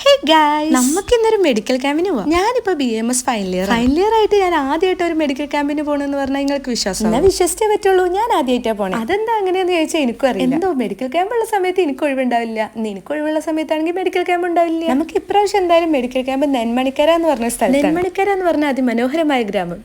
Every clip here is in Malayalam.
ഹേ ഗായ്സ്, നമുക്ക് ഇന്നൊരു മെഡിക്കൽ ക്യാമ്പിന് പോവാം. ഞാനിപ്പോ BMS ഫൈനൽ ഇയർ ആയിട്ട് ഞാൻ ആദ്യമായിട്ട് ഒരു മെഡിക്കൽ ക്യാമ്പിന് പോകണമെന്ന് പറഞ്ഞാൽ നിങ്ങൾക്ക് വിശ്വാസം വിശ്വസിച്ചേ പറ്റുള്ളൂ. ഞാൻ ആദ്യമായിട്ടാണ് പോണേ. അതെന്താ അങ്ങനെയെന്ന് ചോദിച്ചാൽ എനിക്കും അറിയില്ല. എന്തോ മെഡിക്കൽ ക്യാമ്പ് ഉള്ള സമയത്ത് എനിക്ക് ഒഴിവുണ്ടാവില്ല, നിനക്ക് ഒഴിവുള്ള സമയത്താണെങ്കിൽ മെഡിക്കൽ ക്യാമ്പ് ഉണ്ടാവില്ല. നമുക്ക് ഇപ്രാവശ്യം എന്തായാലും മെഡിക്കൽ ക്യാമ്പ് നെന്മണിക്കര എന്ന് പറഞ്ഞ സ്ഥലം. നെന്മണിക്കര എന്ന് പറഞ്ഞാൽ അതിമനോഹരമായ ഗ്രാമം.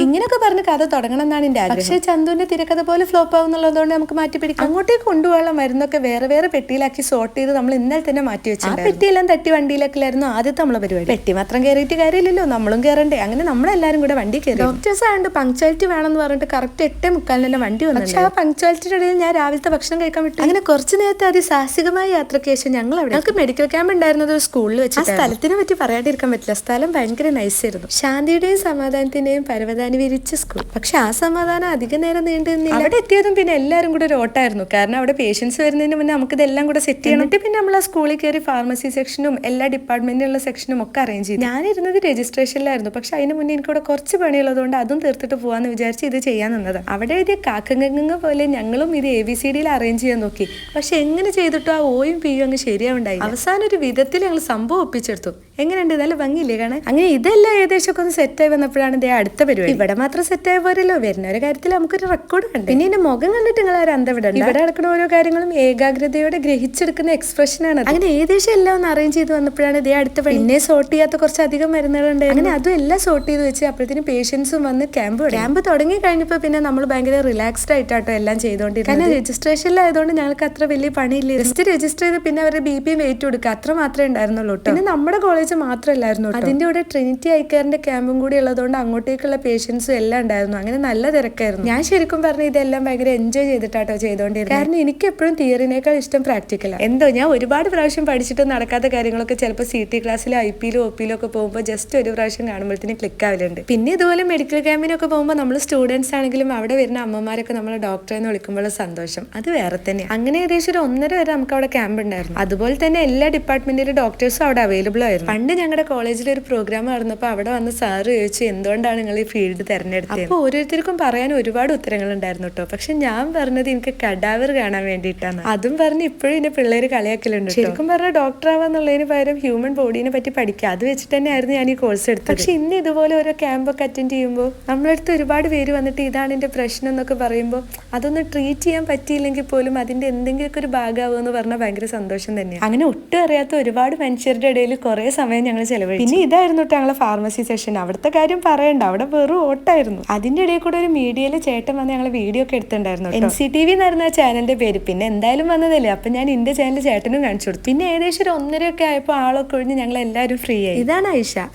ഇങ്ങനെയൊക്കെ പറഞ്ഞ് കഥ തുടങ്ങണം എന്നാണ് എന്റെ ആഗ്രഹം. പക്ഷേ ചന്തുവിന്റെ തിരക്കഥ പോലെ ഫ്ലോപ്പ് ആവുന്നുള്ളതുകൊണ്ട് നമുക്ക് മാറ്റി പിടിക്കാം. അങ്ങോട്ടേക്ക് കൊണ്ടുപോകാനുള്ള മരുന്നൊക്കെ വേറെ വേറെ പെട്ടിയിലാക്കി സോർട്ട് ചെയ്ത് നമ്മൾ ഇന്നലെ തന്നെ മാറ്റി വെച്ചു. ആ പെട്ടിയെല്ലാം തട്ടി വണ്ടിയിലൊക്കെയായിരുന്നു ആദ്യത്തെ നമ്മളെ പരിപാടി. പെട്ടി മാത്രം കയറിയിട്ട് കാര്യമില്ലല്ലോ, നമ്മളും കയറണ്ടേ. അങ്ങനെ നമ്മളെല്ലാരും കൂടെ വണ്ടി കയറി. ഡോക്ടേഴ്സ് ആയതുകൊണ്ട് പങ്ക്ച്വാലിറ്റി വേണമെന്ന് പറഞ്ഞിട്ട് കറക്റ്റ് 8:45 വണ്ടി വന്നു. പക്ഷെ ആ പങ്ക്ച്വാലിറ്റിയുടെ ഇടയിൽ ഞാൻ രാവിലത്തെ ഭക്ഷണം കഴിക്കാൻ വിട്ടു. അങ്ങനെ കുറച്ച് നേരത്തെ അതിസാഹസികമായ യാത്രയ്ക്ക് ശേഷം ഞങ്ങൾക്ക് മെഡിക്കൽ ക്യാമ്പ് ഉണ്ടായിരുന്നത് ഒരു സ്കൂളിൽ വെച്ച്. ആ സ്ഥലത്തിനെ പറ്റി പറയാണ്ടിരിക്കാൻ പറ്റില്ല. സ്ഥലം ഭയങ്കര നൈസ് ആയിരുന്നു. ശാന്തിയുടെയും സമാധാനത്തിന്റെയും പരവതാനി വിരിച്ച സ്കൂൾ. പക്ഷെ ആ സമാധാനം അധിക നേരം നീണ്ടു നിന്നില്ല. അവിടെ എത്തിയതും പിന്നെ എല്ലാവരും കൂടെ ഒരു ഓട്ടായിരുന്നു. കാരണം അവിടെ പേഷ്യൻസ് വരുന്നതിന് മുന്നേ നമുക്ക് ഇതെല്ലാം കൂടെ സെറ്റ് ചെയ്യണം. എന്നിട്ട് പിന്നെ നമ്മൾ ആ സ്കൂളിൽ കയറി ഫാർമസി സെക്ഷനും എല്ലാ ഡിപ്പാർട്ട്മെന്റിലുള്ള സെക്ഷനും ഒക്കെ അറേഞ്ച് ചെയ്തു. ഞാനിരുന്നത് രജിസ്ട്രേഷനിലായിരുന്നു. പക്ഷെ അതിന് മുന്നേ എനിക്കിവിടെ കുറച്ച് പണിയുള്ളതുകൊണ്ട് അതും തീർത്തിട്ട് പോകാന്ന് വിചാരിച്ച് ഇത് ചെയ്യാൻ നിന്നത്. അവിടെ എഴുതിയ കാക്കങ്ങ പോലെ ഞങ്ങളും ഇത് ABCDയിൽ അറേഞ്ച് ചെയ്യാൻ നോക്കി. പക്ഷെ എങ്ങനെ ചെയ്തിട്ടും ആ ഓയും പിയും അങ്ങ് ശരിയാവുണ്ടായി. അവസാനം ഒരു വിധത്തിൽ ഞങ്ങൾ സംഭവം ഒപ്പിച്ചെടുത്തു. എങ്ങനെയുണ്ട്? നല്ല ഭംഗിയില്ലേ കാണാൻ? അങ്ങനെ ഇതെല്ലാം ഏകദേശം ഒക്കെ ഒന്ന് സെറ്റായി വന്നപ്പോഴാണ് ഇതേ അടുത്ത പരിപാടി. ഇവിടെ മാത്രം സെറ്റായ പോരല്ലോ, വരുന്ന ഒരു കാര്യത്തിൽ നമുക്കൊരു റെക്കോർഡ് കണ്ടു. പിന്നെ എന്റെ മുഖം കണ്ടിട്ട് നിങ്ങൾ ആരും അന്തം വിടണ്ട. ഇവിടെ നടക്കുന്ന ഓരോ കാര്യങ്ങളും ഏകാഗ്രതയോടെ ഗ്രഹിച്ചെടുക്കുന്ന എക്സ്പ്രഷനാണ്. അങ്ങനെ ഏകദേശം എല്ലാം ഒന്ന് അറേഞ്ച് ചെയ്ത് വന്നപ്പോഴാണ് ഇതേ അടുത്ത പണി. പിന്നെ സോർട്ട് ചെയ്യാത്ത കുറച്ച് അധികം മരുന്നുകളുണ്ട്. അങ്ങനെ അതും എല്ലാം സോർട്ട് ചെയ്ത് വെച്ച് അപ്പോഴത്തേനും പേഷ്യൻസും വന്ന് ക്യാമ്പ് തുടങ്ങി കഴിഞ്ഞപ്പോൾ പിന്നെ നമ്മൾ ഭയങ്കര റിലാക്സ്ഡ് ആയിട്ടാട്ടോ എല്ലാം ചെയ്തോണ്ടിരുന്നത്. കാരണം രജിസ്ട്രേഷനിലായതുകൊണ്ട് ഞങ്ങൾക്ക് അത്ര വലിയ പണിയില്ല. ജസ്റ്റ് രജിസ്റ്റർ ചെയ്ത് പിന്നെ അവരുടെ BP വെയിറ്റ് കൊടുക്കുക, അത്ര മാത്രമേ ഉണ്ടായിരുന്നുള്ളൂ. പിന്നെ നമ്മുടെ കോളേജ് മാത്രമല്ലായിരുന്നു, അതിന്റെ കൂടെ ട്രിനിറ്റി ഐക്കാറിന്റെ ക്യാമ്പും കൂടി ഉള്ളതുകൊണ്ട് അങ്ങോട്ടേക്കുള്ള പേഷ്യൻസും എല്ലാം ഉണ്ടായിരുന്നു. അങ്ങനെ നല്ല തിരക്കായിരുന്നു. ഞാൻ ശരിക്കും പറഞ്ഞ ഇതെല്ലാം ഭയങ്കര എൻജോയ് ചെയ്തിട്ടാട്ടോ ചെയ്തോണ്ടിരുന്നത്. കാരണം എനിക്ക് എപ്പോഴും തിയറിനേക്കാൾ ഇഷ്ടം പ്രാക്ടിക്കലാണ്. എന്തോ ഞാൻ ഒരുപാട് പ്രാവശ്യം പഠിച്ചിട്ട് നടക്കാത്ത കാര്യങ്ങളൊക്കെ ചിലപ്പോൾ CT ക്ലാസ്സിലോ IP-ലോ OP-ലോ ഒക്കെ പോകുമ്പോൾ ജസ്റ്റ് ഒരു പ്രാവശ്യം കാണുമ്പോഴത്തേന് ക്ലിക്ക് ആവലുണ്ട്. പിന്നെ ഇതുപോലെ മെഡിക്കൽ ക്യാമ്പിനൊക്കെ പോകുമ്പോൾ നമ്മൾ സ്റ്റുഡൻസ് ആണെങ്കിലും അവിടെ വരുന്ന അമ്മമാരൊക്കെ നമ്മളെ ഡോക്ടറെ എന്ന് വിളിക്കുമ്പോഴുള്ള സന്തോഷം അത് വേറെ തന്നെയാണ്. അങ്ങനെ ഏകദേശം ഒരു 1.5 വരെ നമുക്ക് അവിടെ ക്യാമ്പ് ഉണ്ടായിരുന്നു. അതുപോലെ തന്നെ എല്ലാ ഡിപ്പാർട്ട്മെന്റിലെ ഡോക്ടേഴ്സും അവിടെ അവൈലബിൾ ആയിരുന്നു. പണ്ട് ഞങ്ങളുടെ കോളേജിൽ ഒരു പ്രോഗ്രാം നടന്നപ്പോൾ അവിടെ വന്ന് സാറ് ചോദിച്ചു എന്തുകൊണ്ടാണ് നിങ്ങൾ ഈ ഫീൽഡ് തിരഞ്ഞെടുത്തത്. അപ്പോൾ ഓരോരുത്തർക്കും പറയാൻ ഒരുപാട് ഉത്തരങ്ങൾ ഉണ്ടായിരുന്നു കേട്ടോ. പക്ഷെ ഞാൻ പറഞ്ഞത് എനിക്ക് കടാവർ കാണാൻ വേണ്ടിയിട്ടാണ്. അതും പറഞ്ഞ് ഇപ്പോഴും എന്റെ പിള്ളേര് കളിയാക്കലുണ്ട്. ശരിക്കും പറഞ്ഞാൽ ഡോക്ടർ ആവാന്നുള്ളതിന് പകരം ഹ്യൂമൻ ബോഡീനെ പറ്റി പഠിക്കുക, അത് വെച്ചിട്ട് തന്നെയായിരുന്നു ഞാൻ ഈ കോഴ്സ് എടുത്തത്. പക്ഷെ ഇന്ന് ഇതുപോലെ ഓരോ ക്യാമ്പൊക്കെ അറ്റൻഡ് ചെയ്യുമ്പോൾ നമ്മളടുത്ത് ഒരുപാട് പേര് വന്നിട്ട് ഇതാണ് എന്റെ പ്രശ്നം എന്നൊക്കെ പറയുമ്പോൾ അതൊന്ന് ട്രീറ്റ് ചെയ്യാൻ പറ്റിയില്ലെങ്കിൽ പോലും അതിന്റെ എന്തെങ്കിലുമൊക്കെ ഒരു ഭാഗമാവുമെന്ന് പറഞ്ഞാൽ ഭയങ്കര സന്തോഷം തന്നെയാണ്. അങ്ങനെ ഒട്ടും അറിയാത്ത ഒരുപാട് മനുഷ്യരുടെ ഇടയിൽ കുറെ സമയം ഞങ്ങൾ ചെലവഴിച്ചു. പിന്നെ ഇതായിരുന്നു ഞങ്ങളെ ഫാർമസി സെഷൻ. അവിടുത്തെ കാര്യം പറയണ്ട, അവിടെ വെറും ഓട്ടായിരുന്നു. അതിന്റെ ഇടയിൽ കൂടെ ഒരു മീഡിയയിൽ ചേട്ടൻ വന്ന് ഞങ്ങൾ വീഡിയോ ഒക്കെ എടുത്തിട്ടുണ്ടായിരുന്നു. NCTV എന്നായിരുന്നു ആ ചാനലിന്റെ പേര്. പിന്നെ എന്തായാലും വന്നതല്ലേ, അപ്പൊ ഞാൻ എന്റെ ചാനൽ ചേട്ടനും കാണിച്ചു കൊടുത്തു. പിന്നെ ഏകദേശം ഒരു 1.5 ഒക്കെ ആയപ്പോൾ ആളൊക്കെ ഒഴിഞ്ഞ് ഞങ്ങൾ എല്ലാവരും ഫ്രീ ആയി. ഇതാണ്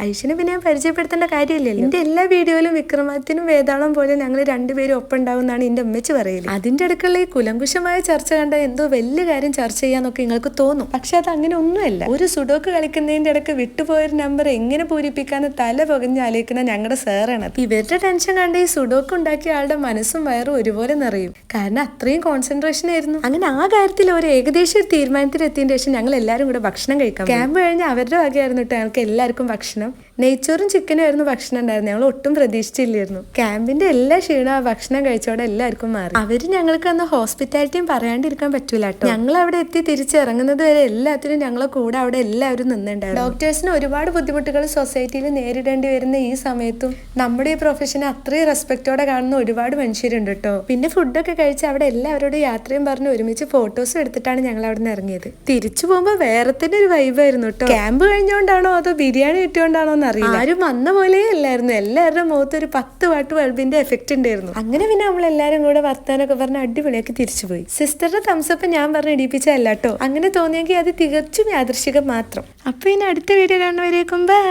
ഐഷനെ പിന്നെ ഞാൻ പരിചയപ്പെടുത്തേണ്ട കാര്യമില്ലല്ലോ. എന്റെ എല്ലാ വീഡിയോയിലും വിക്രമാദിത്യനും വേതാളം പോലെ ഞങ്ങൾ രണ്ടുപേരും ഒപ്പം ഉണ്ടാവും എന്നാണ് എന്റെ അമ്മച്ചി പറയല്. അതിന്റെ അടുക്കുള്ള ഈ കുലങ്കുശമായ ചർച്ച കണ്ട എന്തോ വലിയ കാര്യം ചർച്ച ചെയ്യാന്നൊക്കെ നിങ്ങൾക്ക് തോന്നും. പക്ഷെ അത് അങ്ങനെ ഒന്നുമല്ല. ഒരു സുഡോക്ക് കളിക്കുന്നതിന്റെ ഇടയ്ക്ക് വിട്ടുപോയൊരു നമ്പർ എങ്ങനെ പൂരിപ്പിക്കാന്ന് തല പുകഞ്ഞ് ആലോചിക്കുന്ന ഞങ്ങളുടെ സാറാണ്. ഇവരുടെ ടെൻഷൻ കണ്ട് ഈ സുഡോക്ക് ഉണ്ടാക്കിയ ആളുടെ മനസ്സും വയറും ഒരുപോലെ നിറയും. കാരണം അത്രയും കോൺസെൻട്രേഷൻ ആയിരുന്നു. അങ്ങനെ ആ കാര്യത്തിൽ ഒരു ഏകദേശം ഒരു തീരുമാനത്തിലെത്തിയതിന് ശേഷം ഞങ്ങൾ എല്ലാവരും കൂടെ ഭക്ഷണം കഴിക്കാം. ക്യാമ്പ് കഴിഞ്ഞ് അവരുടെ വകയായിരുന്നു കേട്ടോ ഞങ്ങൾക്ക് എല്ലാവർക്കും ഭക്ഷണം. നെയ്ച്ചോറും ചിക്കനും ആയിരുന്നു ഭക്ഷണം ഉണ്ടായിരുന്നു. ഞങ്ങൾ ഒട്ടും പ്രതീക്ഷിച്ചില്ലായിരുന്നു. ക്യാമ്പിന്റെ എല്ലാ ക്ഷീണം ആ ഭക്ഷണം കഴിച്ചോടെ എല്ലാവർക്കും മാറി. അവര് ഞങ്ങൾക്ക് അന്ന് ഹോസ്പിറ്റാലിറ്റിയും പറയാണ്ടിരിക്കാൻ പറ്റൂല കേട്ടോ. ഞങ്ങൾ അവിടെ എത്തി തിരിച്ചിറങ്ങുന്നത് വരെ എല്ലാത്തിനും ഞങ്ങളെ കൂടെ അവിടെ എല്ലാവരും നിന്നുണ്ടായിരുന്നു. ഡോക്ടേഴ്സിന് ഒരുപാട് ബുദ്ധിമുട്ടുകൾ സൊസൈറ്റിയിൽ നേരിടേണ്ടി വരുന്ന ഈ സമയത്തും നമ്മുടെ ഈ പ്രൊഫഷനെ അത്രയും റെസ്പെക്റ്റോടെ കാണുന്ന ഒരുപാട് മനുഷ്യരുണ്ട് കേട്ടോ. പിന്നെ ഫുഡൊക്കെ കഴിച്ച് അവിടെ എല്ലാവരോടും യാത്രയും പറഞ്ഞ് ഒരുമിച്ച് ഫോട്ടോസും എടുത്തിട്ടാണ് ഞങ്ങൾ അവിടെ നിന്ന് ഇറങ്ങിയത്. തിരിച്ചു പോകുമ്പോൾ വേറെ തന്നെ ഒരു വൈബായിരുന്നു കേട്ടോ. ക്യാമ്പ് കഴിഞ്ഞോണ്ടാണോ അതോ ബിരിയാണി കിട്ടിയോണ്ടാണോ അറിയില്ല, ആരും വന്ന പോലെ അല്ലായിരുന്നു. എല്ലാവരുടെ മുഖത്ത് ഒരു 10 വാട്ട് ബൾബിന്റെ എഫക്റ്റ് ഉണ്ടായിരുന്നു. അങ്ങനെ പിന്നെ നമ്മളെല്ലാരും കൂടെ വർത്താനൊക്കെ പറഞ്ഞ് അടിപൊളിയാക്കി തിരിച്ചുപോയി. സിസ്റ്ററുടെ തംസപ്പ് ഞാൻ പറഞ്ഞ് ഇടിപ്പിച്ചല്ല കേട്ടോ. അങ്ങനെ തോന്നിയെങ്കിൽ അത് തികച്ചും യാദൃശികം മാത്രം. അപ്പൊ ഇനി അടുത്ത വീഡിയോ കാണുന്നവരേക്കും ബൈ.